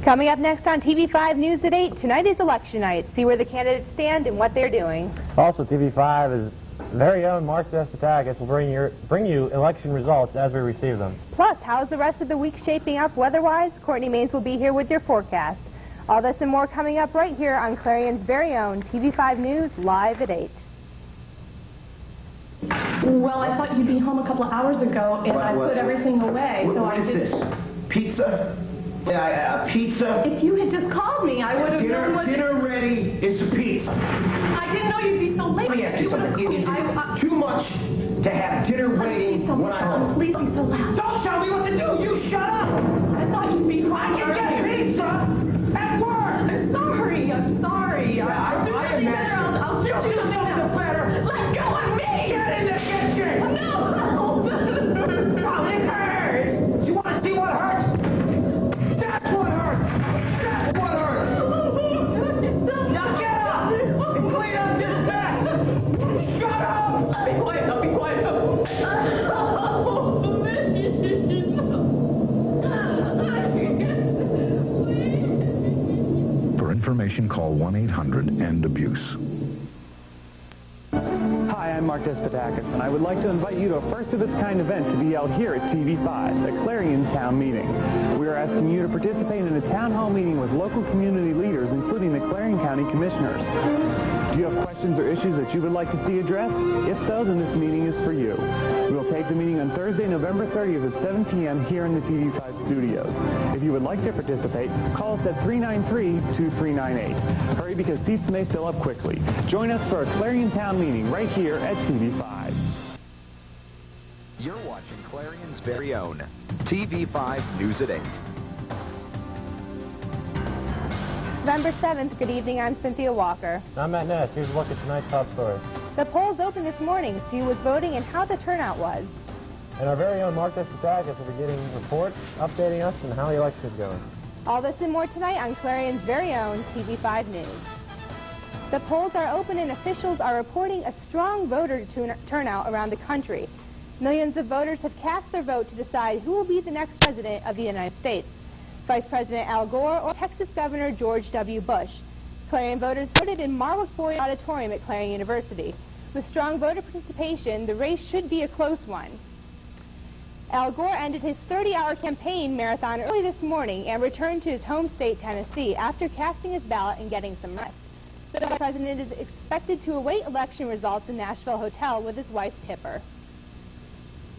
Coming up next on TV5 News at 8, tonight is election night. See where the candidates stand and what they're doing. Also, TV5's very own Mark Despotakis will bring you election results as we receive them. Plus, how's the rest of the week shaping up weather-wise? Courtney Maines will be here with your forecast. All this and more coming up right here on Clarion's very own TV5 News, live at 8. Well, I thought you'd be home a couple of hours ago, and I put everything away. What is this? Pizza? Pizza? If you had just called me, I would have known what... Dinner ready. It's a pizza. I didn't know you'd be so late. Let me ask you something. Is too much to have dinner waiting when I'm home? Please be so loud. Don't tell me what to do. You shut up. I thought you'd be home. I can get pizza at work. I'm sorry. I'll shoot you down. Better. Let go of me. Get in the kitchen. No. Well, it hurts. You want to see what hurts? That's what hurts. That's what hurts. Now get up and clean up this mess. Shut up. I'll be quiet. For information, call 1-800-END-ABUSE. Hi, I'm Mark Despotakis, and I would like to invite you to a first-of-its-kind event to be held here at TV5, the Clarion Town Meeting. We are asking you to participate in a town hall meeting with local community leaders, including the Clarion County Commissioners. Do you have questions or issues that you would like to see addressed? If so, then this meeting is for you. We will take the meeting on Thursday, November 30th at 7 p.m. here in the TV5 studios. If you would like to participate, call us at 393-2398. Hurry because seats may fill up quickly. Join us for a Clarion Town meeting right here at TV5. You're watching Clarion's very own TV5 News at 8. November 7th, good evening, I'm Cynthia Walker. I'm Matt Ness. Here's a look at tonight's top stories. The polls opened this morning, see who was voting and how the turnout was. And our very own Mark Despotakis will be getting reports, updating us on how the election is going. All this and more tonight on Clarion's very own TV5 News. The polls are open and officials are reporting a strong voter turnout around the country. Millions of voters have cast their vote to decide who will be the next president of the United States. Vice President Al Gore or Texas Governor George W. Bush. Clarion voters voted in Marwick Boyd Auditorium at Clarion University. With strong voter participation, the race should be a close one. Al Gore ended his 30-hour campaign marathon early this morning and returned to his home state, Tennessee, after casting his ballot and getting some rest. The Vice President is expected to await election results in Nashville Hotel with his wife, Tipper.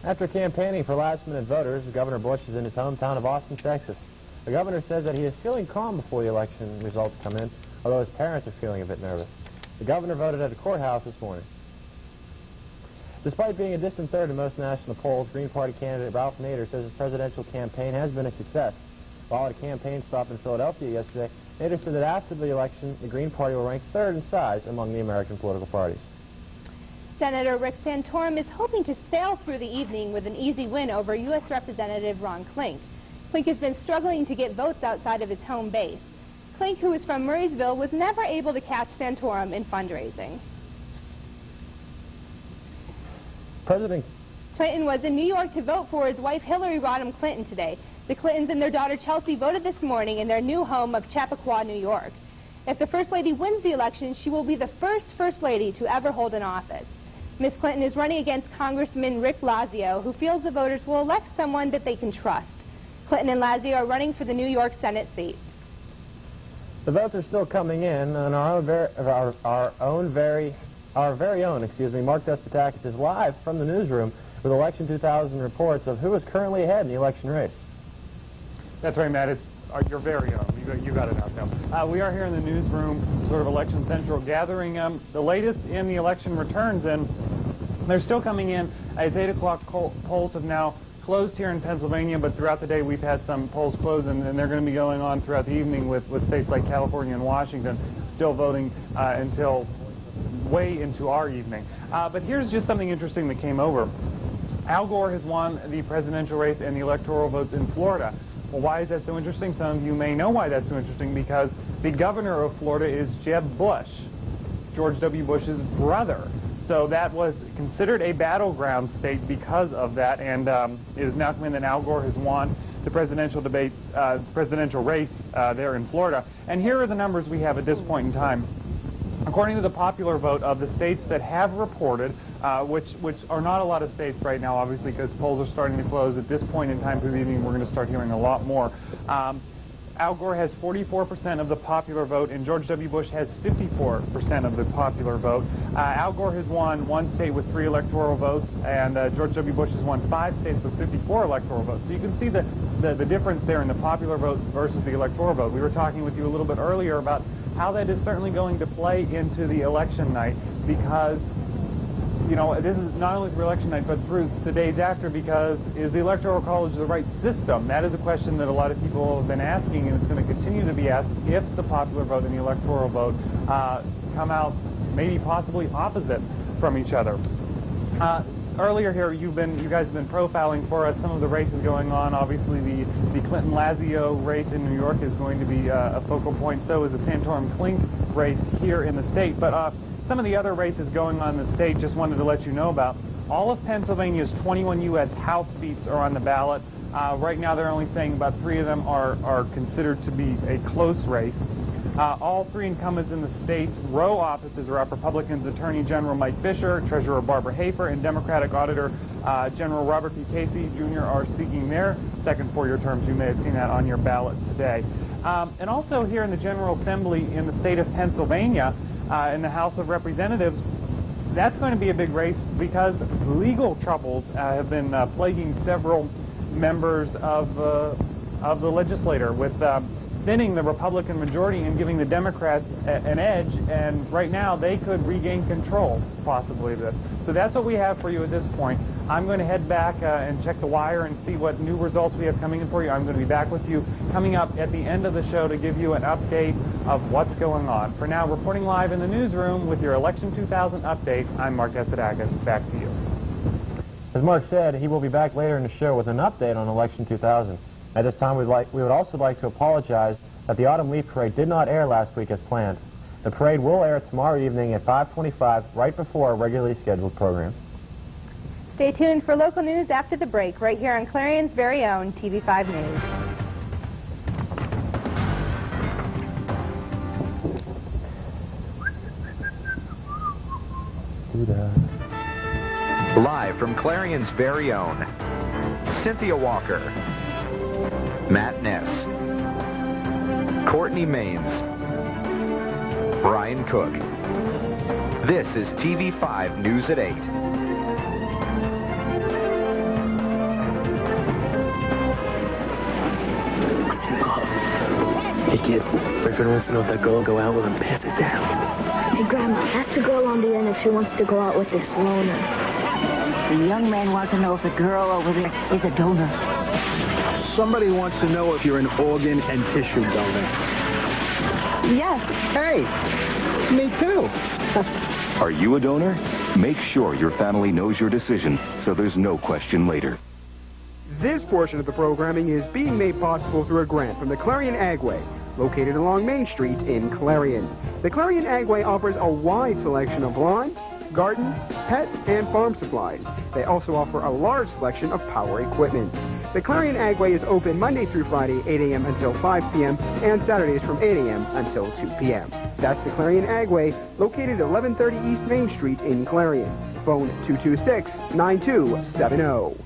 After campaigning for last-minute voters, Governor Bush is in his hometown of Austin, Texas. The governor says that he is feeling calm before the election results come in, although his parents are feeling a bit nervous. The governor voted at a courthouse this morning. Despite being a distant third in most national polls, Green Party candidate Ralph Nader says his presidential campaign has been a success. While at a campaign stop in Philadelphia yesterday, Nader said that after the election, the Green Party will rank third in size among the American political parties. Senator Rick Santorum is hoping to sail through the evening with an easy win over U.S. Representative Ron Klink. Klink has been struggling to get votes outside of his home base. Klink, who is from Murraysville, was never able to catch Santorum in fundraising. President Clinton was in New York to vote for his wife Hillary Rodham Clinton today. The Clintons and their daughter Chelsea voted this morning in their new home of Chappaqua, New York. If the First Lady wins the election, she will be the First Lady to ever hold an office. Ms. Clinton is running against Congressman Rick Lazio, who feels the voters will elect someone that they can trust. Clinton and Lazio are running for the New York Senate seat. The votes are still coming in, and our very own, Mark Despotakis is live from the newsroom with Election 2000 reports of who is currently ahead in the election race. That's right, Matt. It's your very own. You got it out now. We are here in the newsroom, sort of Election Central, gathering the latest in the election returns, and they're still coming in. At 8 o'clock, polls have now closed here in Pennsylvania, but throughout the day we've had some polls closed, and they're going to be going on throughout the evening with states like California and Washington still voting until way into our evening. But here's just something interesting that came over. Al Gore has won the presidential race and the electoral votes in Florida. Well, why is that so interesting? Some of you may know why that's so interesting, because the governor of Florida is Jeb Bush, George W. Bush's brother. So that was considered a battleground state because of that, and it is now coming that Al Gore has won the presidential debate, presidential race there in Florida. And here are the numbers we have at this point in time. According to the popular vote of the states that have reported, which are not a lot of states right now, obviously, because polls are starting to close at this point in time through the evening. We're going to start hearing a lot more. Al Gore has 44% of the popular vote, and George W. Bush has 54% of the popular vote. Al Gore has won one state with 3 electoral votes, and George W. Bush has won 5 states with 54 electoral votes. So you can see the difference there in the popular vote versus the electoral vote. We were talking with you a little bit earlier about how that is certainly going to play into the election night, because you know, this is not only for election night, but through the days after, because is the Electoral College the right system? That is a question that a lot of people have been asking, and it's going to continue to be asked if the popular vote and the electoral vote come out maybe possibly opposite from each other. Earlier here, you guys have been profiling for us some of the races going on. Obviously, the Clinton-Lazio race in New York is going to be a focal point. So is the Santorum-Klink race here in the state. But some of the other races going on in the state, just wanted to let you know about. All of Pennsylvania's 21 U.S. House seats are on the ballot. Right now, they're only saying about 3 of them are considered to be a close race. All 3 incumbents in the state's row offices are up. Republicans Attorney General Mike Fisher, Treasurer Barbara Hafer, and Democratic Auditor General Robert P. Casey Jr. are seeking their second 4-year terms. You may have seen that on your ballot today. And also here in the General Assembly in the state of Pennsylvania, in the House of Representatives, that's going to be a big race because legal troubles have been plaguing several members of the legislature with thinning the Republican majority and giving the Democrats an edge, and right now they could regain control, possibly, of this. So that's what we have for you at this point. I'm going to head back and check the wire and see what new results we have coming in for you. I'm going to be back with you coming up at the end of the show to give you an update of what's going on. For now, reporting live in the newsroom with your Election 2000 update, I'm Mark Esadakis. Back to you. As Mark said, he will be back later in the show with an update on Election 2000. At this time, we would also like to apologize that the Autumn Leaf Parade did not air last week as planned. The parade will air tomorrow evening at 5:25, right before our regularly scheduled program. Stay tuned for local news after the break, right here on Clarion's very own TV5 News. Live from Clarion's very own, Cynthia Walker, Matt Ness, Courtney Maines, Brian Cook. This is TV5 News at 8. Hey kid, boyfriend wants to know if that girl will go out with him. Pass it down. Hey Grandma, ask the girl on the end if she wants to go out with this loner. The young man wants to know if the girl over there is a donor. Somebody wants to know if you're an organ and tissue donor. Yes. Hey, me too. Are you a donor? Make sure your family knows your decision so there's no question later. This portion of the programming is being made possible through a grant from the Clarion Agway, located along Main Street in Clarion. The Clarion Agway offers a wide selection of lawn, garden, pet, and farm supplies. They also offer a large selection of power equipment. The Clarion Agway is open Monday through Friday, 8 a.m. until 5 p.m., and Saturdays from 8 a.m. until 2 p.m. That's the Clarion Agway, located at 1130 East Main Street in Clarion. Phone 226-9270.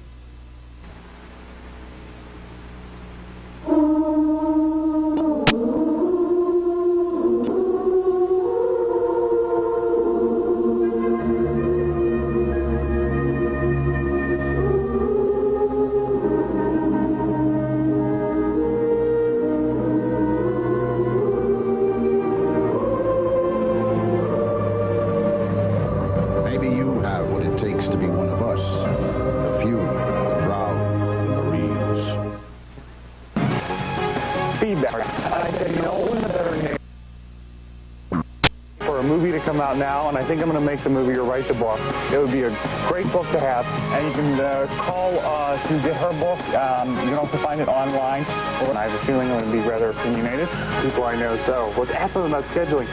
movie to come out now, and I think I'm going to make the movie or write the book. It would be a great book to have, and you can call to get her book. You can also find it online. And I have a feeling I'm going to be rather opinionated, people I know. So let's ask them about scheduling.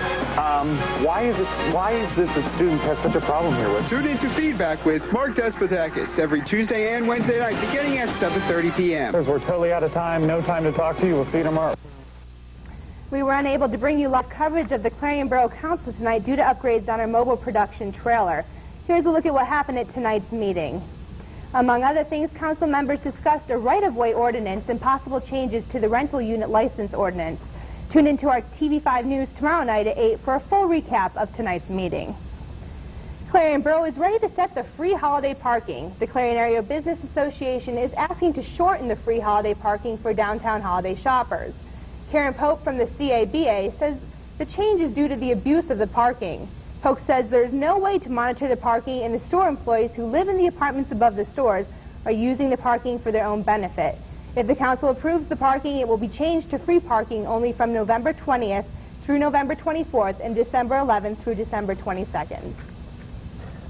Why is it that students have such a problem here with? Tune into Feedback with Mark Despotakis every Tuesday and Wednesday night beginning at 7:30 p.m. We're totally out of time. No time to talk to you. We'll see you tomorrow. We were unable to bring you live coverage of the Clarion Borough Council tonight due to upgrades on our mobile production trailer. Here's a look at what happened at tonight's meeting. Among other things, council members discussed a right-of-way ordinance and possible changes to the rental unit license ordinance. Tune into our TV5 News tomorrow night at 8 for a full recap of tonight's meeting. Clarion Borough is ready to set the free holiday parking. The Clarion Area Business Association is asking to shorten the free holiday parking for downtown holiday shoppers. Karen Pope from the CABA says the change is due to the abuse of the parking. Pope says there's no way to monitor the parking, and the store employees who live in the apartments above the stores are using the parking for their own benefit. If the council approves the parking, it will be changed to free parking only from November 20th through November 24th and December 11th through December 22nd.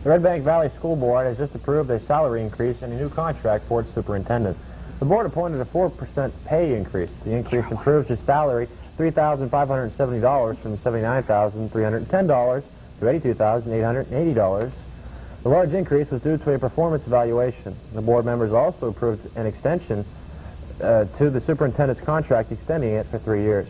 The Red Bank Valley School Board has just approved a salary increase and a new contract for its superintendent. The board appointed a 4% pay increase. The increase improves his salary $3,570 from $79,310 to $82,880. The large increase was due to a performance evaluation. The board members also approved an extension to the superintendent's contract, extending it for 3 years.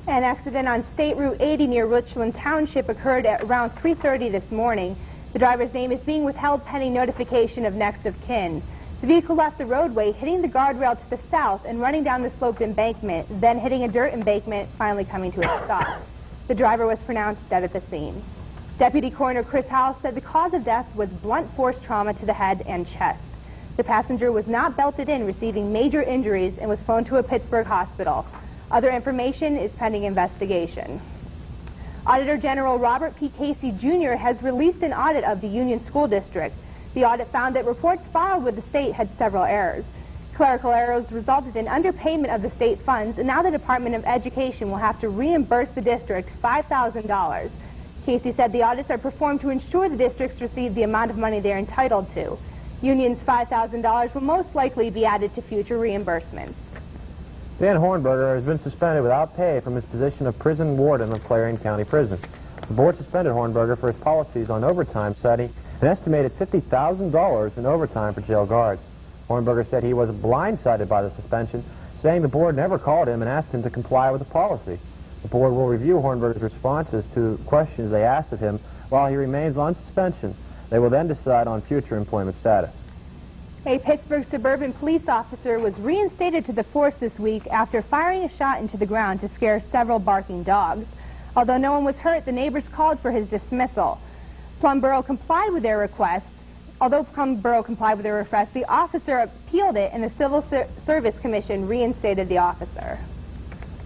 An accident on State Route 80 near Richland Township occurred at around 3:30 this morning. The driver's name is being withheld pending notification of next of kin. The vehicle left the roadway, hitting the guardrail to the south and running down the sloped embankment, then hitting a dirt embankment, finally coming to a stop. The driver was pronounced dead at the scene. Deputy Coroner Chris House said the cause of death was blunt force trauma to the head and chest. The passenger was not belted in, receiving major injuries, and was flown to a Pittsburgh hospital. Other information is pending investigation. Auditor General Robert P. Casey Jr. has released an audit of the Union School District. The audit found that reports filed with the state had several errors. Clerical errors resulted in underpayment of the state funds, and now the Department of Education will have to reimburse the district $5,000. Casey said the audits are performed to ensure the districts receive the amount of money they're entitled to. Union's $5,000 will most likely be added to future reimbursements. Dan Hornberger has been suspended without pay from his position of prison warden of Clarion County Prison. The board suspended Hornberger for his policies on overtime, setting an estimated $50,000 in overtime for jail guards. Hornberger said he was blindsided by the suspension, saying the board never called him and asked him to comply with the policy. The board will review Hornberger's responses to questions they asked of him while he remains on suspension. They will then decide on future employment status. A Pittsburgh suburban police officer was reinstated to the force this week after firing a shot into the ground to scare several barking dogs. Although no one was hurt, the neighbors called for his dismissal. Plum Borough complied with their request. Although Plum Borough complied with their request, the officer appealed it, and the Civil Service Commission reinstated the officer.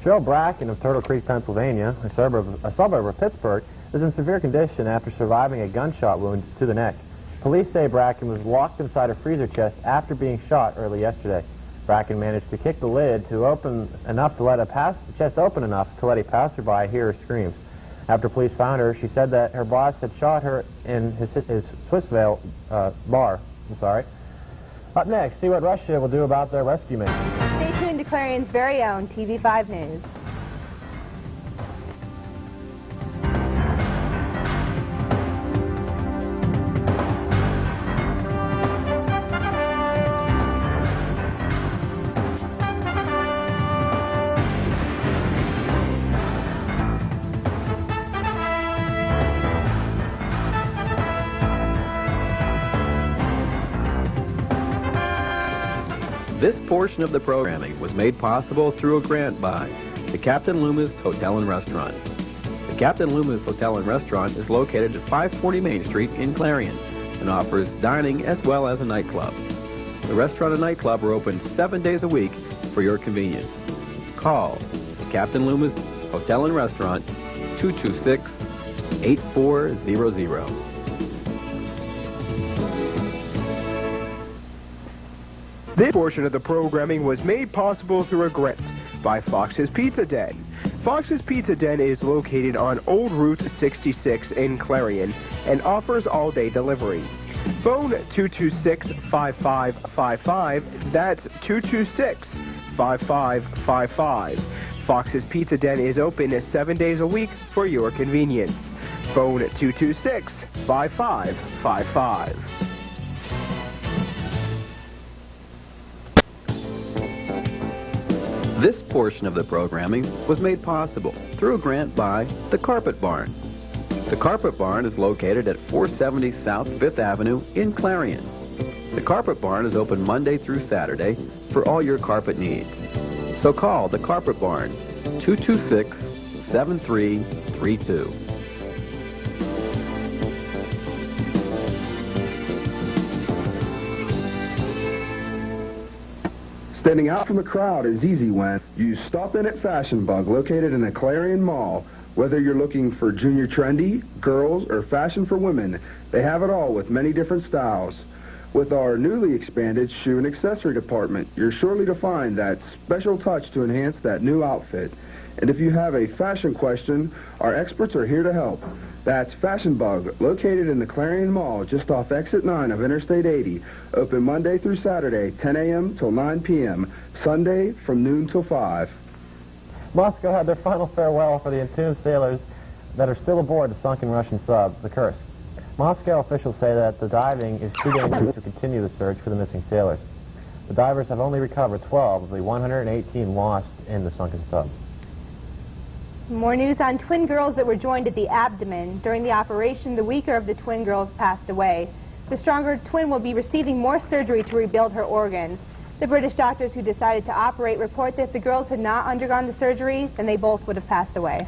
Cheryl Bracken of Turtle Creek, Pennsylvania, a suburb of Pittsburgh, is in severe condition after surviving a gunshot wound to the neck. Police say Bracken was locked inside a freezer chest after being shot early yesterday. Bracken managed to kick the lid to open enough to let the chest open enough to let a passerby hear her screams. After police found her, she said that her boss had shot her in his Swissvale bar. Up next, see what Russia will do about their rescue mission. Stay tuned to Clarion's very own TV5 News. This portion of the programming was made possible through a grant by the Captain Loomis Hotel and Restaurant. The Captain Loomis Hotel and Restaurant is located at 540 Main Street in Clarion and offers dining as well as a nightclub. The restaurant and nightclub are open 7 days a week for your convenience. Call the Captain Loomis Hotel and Restaurant 226-8400. This portion of the programming was made possible through a grant by Fox's Pizza Den. Fox's Pizza Den is located on Old Route 66 in Clarion and offers all-day delivery. Phone 226-5555. That's 226-5555. Fox's Pizza Den is open 7 days a week for your convenience. Phone 226-5555. This portion of the programming was made possible through a grant by the Carpet Barn. The Carpet Barn is located at 470 South 5th Avenue in Clarion. The Carpet Barn is open Monday through Saturday for all your carpet needs. So call the Carpet Barn, 226-7332. Standing out from the crowd is easy when you stop in at Fashion Bug, located in the Clarion Mall. Whether you're looking for junior trendy, girls, or fashion for women, they have it all with many different styles. With our newly expanded shoe and accessory department, you're surely to find that special touch to enhance that new outfit. And if you have a fashion question, our experts are here to help. That's Fashion Bug, located in the Clarion Mall, just off Exit 9 of Interstate 80. Open Monday through Saturday, 10 a.m. till 9 p.m. Sunday from noon till 5. Moscow had their final farewell for the entombed sailors that are still aboard the sunken Russian sub, the Kursk. Moscow officials say that the diving is too dangerous to continue the search for the missing sailors. The divers have only recovered 12 of the 118 lost in the sunken sub. More news on twin girls that were joined at the abdomen. During the operation, the weaker of the twin girls passed away. The stronger twin will be receiving more surgery to rebuild her organs. The British doctors who decided to operate report that if the girls had not undergone the surgery, then they both would have passed away.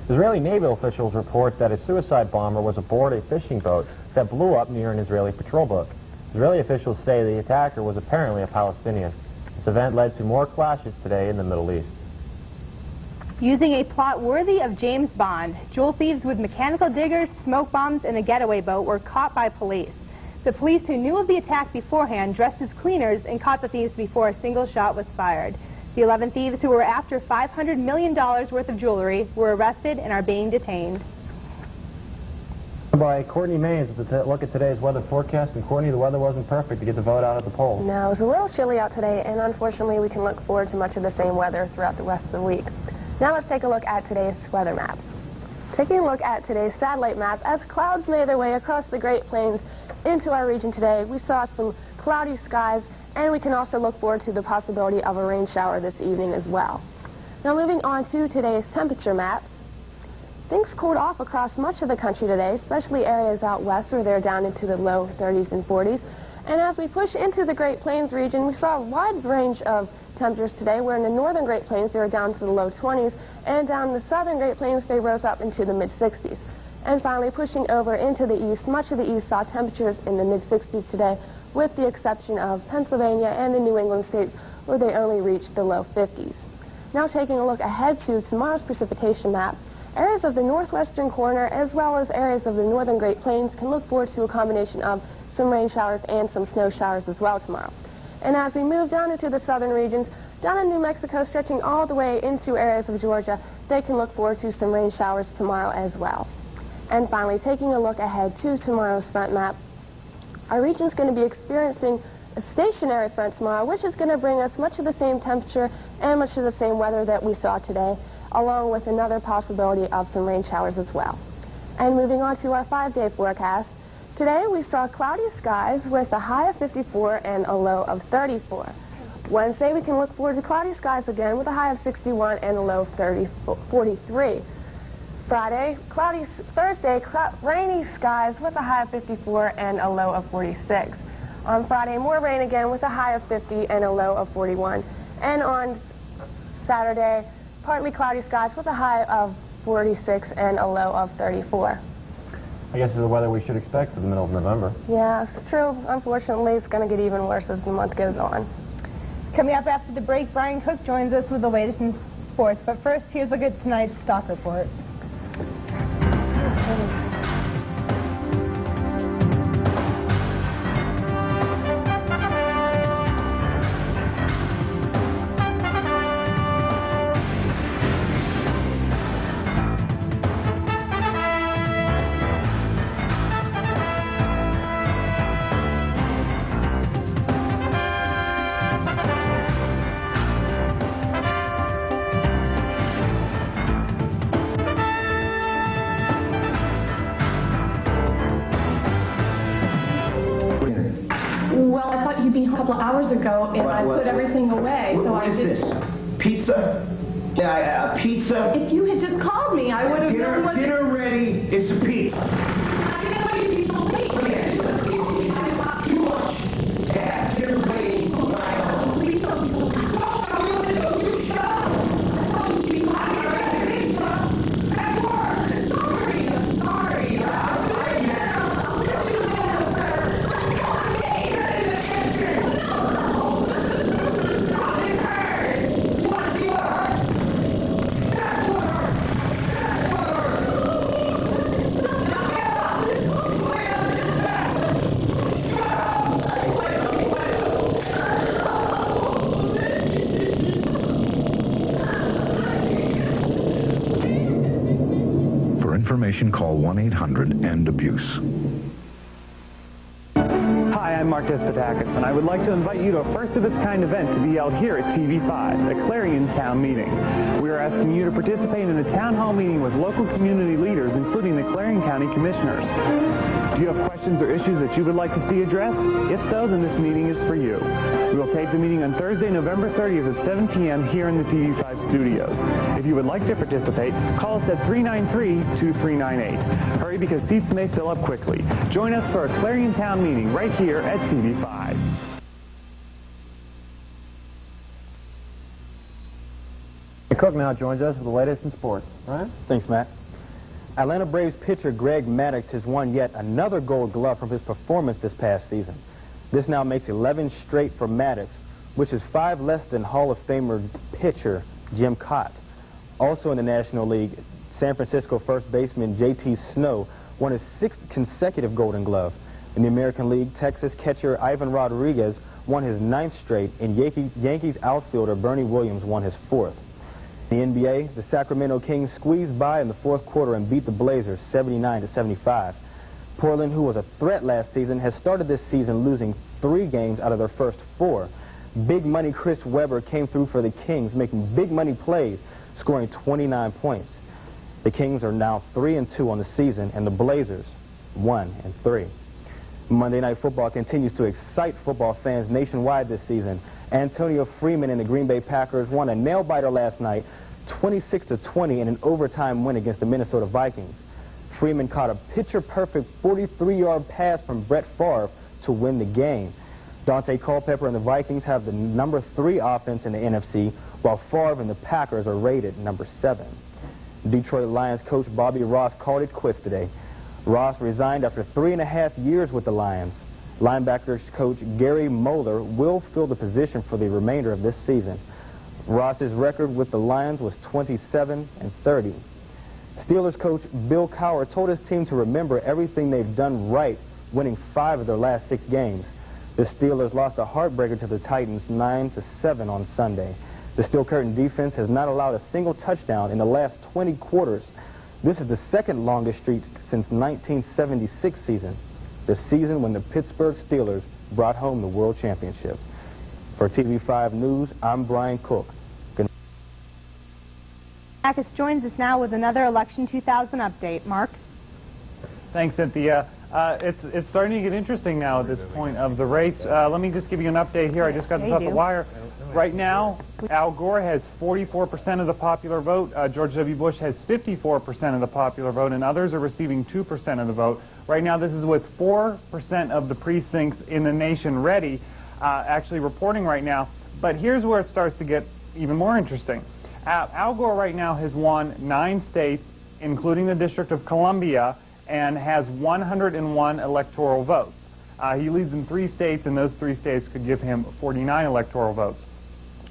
Israeli naval officials report that a suicide bomber was aboard a fishing boat that blew up near an Israeli patrol boat. Israeli officials say the attacker was apparently a Palestinian. This event led to more clashes today in the Middle East. Using a plot worthy of James Bond, jewel thieves with mechanical diggers, smoke bombs, and a getaway boat were caught by police. The police, who knew of the attack beforehand, dressed as cleaners and caught the thieves before a single shot was fired. The 11 thieves, who were after $500 million worth of jewelry, were arrested and are being detained. By Courtney Maines with a look at today's weather forecast. And Courtney, the weather wasn't perfect to get the vote out at the polls. No, it was a little chilly out today, and unfortunately we can look forward to much of the same weather throughout the rest of the week. Now let's take a look at today's weather maps. Taking a look at today's satellite map, as clouds made their way across the Great Plains into our region today, we saw some cloudy skies, and we can also look forward to the possibility of a rain shower this evening as well. Now moving on to today's temperature maps. Things cooled off across much of the country today, especially areas out west where they're down into the low 30s and 40s. And as we push into the Great Plains region, we saw a wide range of temperatures today, where in the northern Great Plains they were down to the low 20s, and down in the southern Great Plains they rose up into the mid-60s. And finally, pushing over into the east, much of the east saw temperatures in the mid-60s today, with the exception of Pennsylvania and the New England states, where they only reached the low 50s. Now taking a look ahead to tomorrow's precipitation map, areas of the northwestern corner as well as areas of the northern Great Plains can look forward to a combination of some rain showers and some snow showers as well tomorrow. And as we move down into the southern regions, down in New Mexico, stretching all the way into areas of Georgia, they can look forward to some rain showers tomorrow as well. And finally, taking a look ahead to tomorrow's front map, our region's going to be experiencing a stationary front tomorrow, which is going to bring us much of the same temperature and much of the same weather that we saw today, along with another possibility of some rain showers as well. And moving on to our 5-day forecast, today we saw cloudy skies with a high of 54 and a low of 34. Wednesday we can look forward to cloudy skies again with a high of 61 and a low of 43. Friday, cloudy. Thursday, rainy skies with a high of 54 and a low of 46. On Friday, more rain again with a high of 50 and a low of 41. And on Saturday, partly cloudy skies with a high of 46 and a low of 34. I guess this is the weather we should expect for the middle of November. Yeah, it's true. Unfortunately, it's going to get even worse as the month goes on. Coming up after the break, Brian Cook joins us with the latest in sports. But first, here's a look at tonight's stock report. hours ago, and I put everything away. So What I is did. this? Pizza? Yeah, pizza? If you had just called me, I would have known what. Dinner ready. It's a pizza. For information, call 1-800-END-ABUSE. Hi, I'm Mark Despotakis, and I would like to invite you to a first-of-its-kind event to be held here at TV5, the Clarion Town Meeting. We are asking you to participate in a town hall meeting with local community leaders, including the Clarion County Commissioners. Do you have questions or issues that you would like to see addressed? If so, then this meeting is for you. We will take the meeting on Thursday, November 30th at 7 p.m. here in the TV5 studios. If you would like to participate, call us at 393-2398. Hurry because seats may fill up quickly. Join us for a Clarion Town meeting right here at TV5. Cook now joins us with the latest in sports. Ryan? Thanks, Matt. Atlanta Braves pitcher Greg Maddux has won yet another Gold Glove from his performance this past season. This now makes 11 straight for Maddux, which is 5 less than Hall of Famer pitcher Jim Cott. Also in the National League, San Francisco first baseman J.T. Snow won his 6th consecutive Golden Glove. In the American League, Texas catcher Ivan Rodriguez won his 9th straight, and Yankees outfielder Bernie Williams won his 4th. In the NBA, the Sacramento Kings squeezed by in the 4th quarter and beat the Blazers 79-75. Portland, who was a threat last season, has started this season losing 3 games out of their first 4. Big money Chris Webber came through for the Kings, making big money plays, scoring 29 points. The Kings are now 3-2 on the season, and the Blazers 1-3. Monday Night Football continues to excite football fans nationwide this season. Antonio Freeman and the Green Bay Packers won a nail-biter last night, 26-20 in an overtime win against the Minnesota Vikings. Freeman caught a picture-perfect 43-yard pass from Brett Favre to win the game. Dante Culpepper and the Vikings have the number 3 offense in the NFC, while Favre and the Packers are rated number 7. Detroit Lions coach Bobby Ross called it quits today. Ross resigned after 3.5 years with the Lions. Linebackers coach Gary Moeller will fill the position for the remainder of this season. Ross's record with the Lions was 27-30. Steelers coach Bill Cowher told his team to remember everything they've done right, winning 5 of their last 6 games. The Steelers lost a heartbreaker to the Titans 9-7 on Sunday. The Steel Curtain defense has not allowed a single touchdown in the last 20 quarters. This is the 2nd longest streak since 1976 season, the season when the Pittsburgh Steelers brought home the World Championship. For TV5 News, I'm Brian Cook. Akis joins us now with another Election 2000 update. Mark? Thanks, Cynthia. It's starting to get interesting now at this point of the race. Let me just give you an update here. I just got this off the wire. Right now, Al Gore has 44% of the popular vote. George W. Bush has 54% of the popular vote, and others are receiving 2% of the vote. Right now, this is with 4% of the precincts in the nation ready, actually reporting right now. But here's where it starts to get even more interesting. Al Gore right now has won 9 states, including the District of Columbia, and has 101 electoral votes. He leads in 3 states, and those 3 states could give him 49 electoral votes.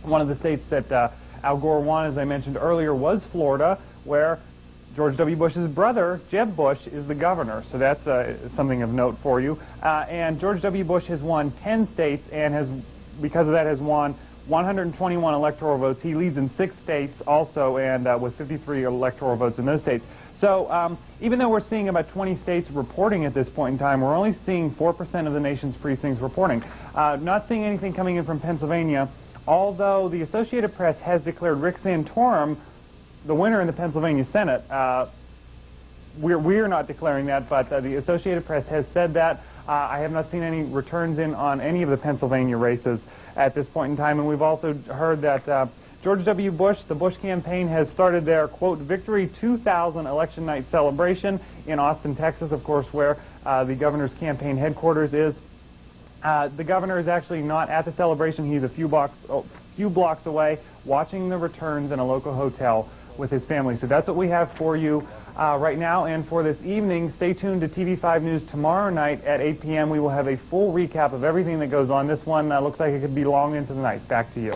One of the states that Al Gore won, as I mentioned earlier, was Florida, where George W. Bush's brother, Jeb Bush, is the governor. So that's something of note for you. And George W. Bush has won 10 states and has, because of that, has won 121 electoral votes. He leads in 6 states also, and with 53 electoral votes in those states. So even though we're seeing about 20 states reporting at this point in time, we're only seeing 4% of the nation's precincts reporting. Not seeing anything coming in from Pennsylvania, although the Associated Press has declared Rick Santorum the winner in the Pennsylvania Senate. We're not declaring that, but the Associated Press has said that. I have not seen any returns in on any of the Pennsylvania races at this point in time, and we've also heard that George W. Bush, the Bush campaign, has started their, quote, Victory 2000 election night celebration in Austin, Texas, of course, where the governor's campaign headquarters is. The governor is actually not at the celebration. He's a few blocks away watching the returns in a local hotel with his family. So that's what we have for you right now and for this evening. Stay tuned to TV5 News tomorrow night at 8 p.m. We will have a full recap of everything that goes on. This one looks like it could be long into the night. Back to you.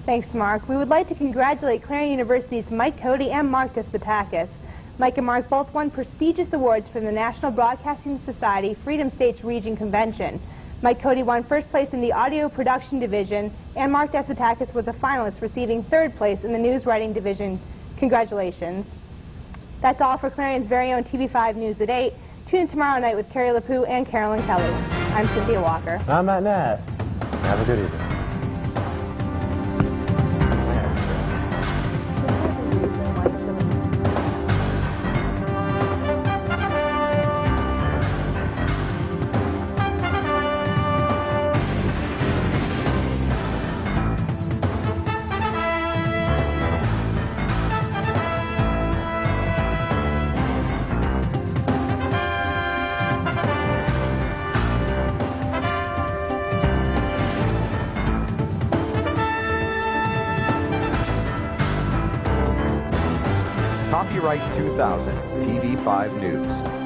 Thanks, Mark. We would like to congratulate Clarion University's Mike Cody and Mark Despotakis. Mike and Mark both won prestigious awards from the National Broadcasting Society Freedom States Region Convention. Mike Cody won first place in the audio production division, and Mark Despotakis was a finalist, receiving third place in the news writing division. Congratulations. That's all for Clarion's very own TV5 News at 8. Tune in tomorrow night with Carrie LaPoo and Carolyn Kelly. I'm Cynthia Walker. I'm Matt Nass. Have a good evening. Copyright 2000, TV5 News.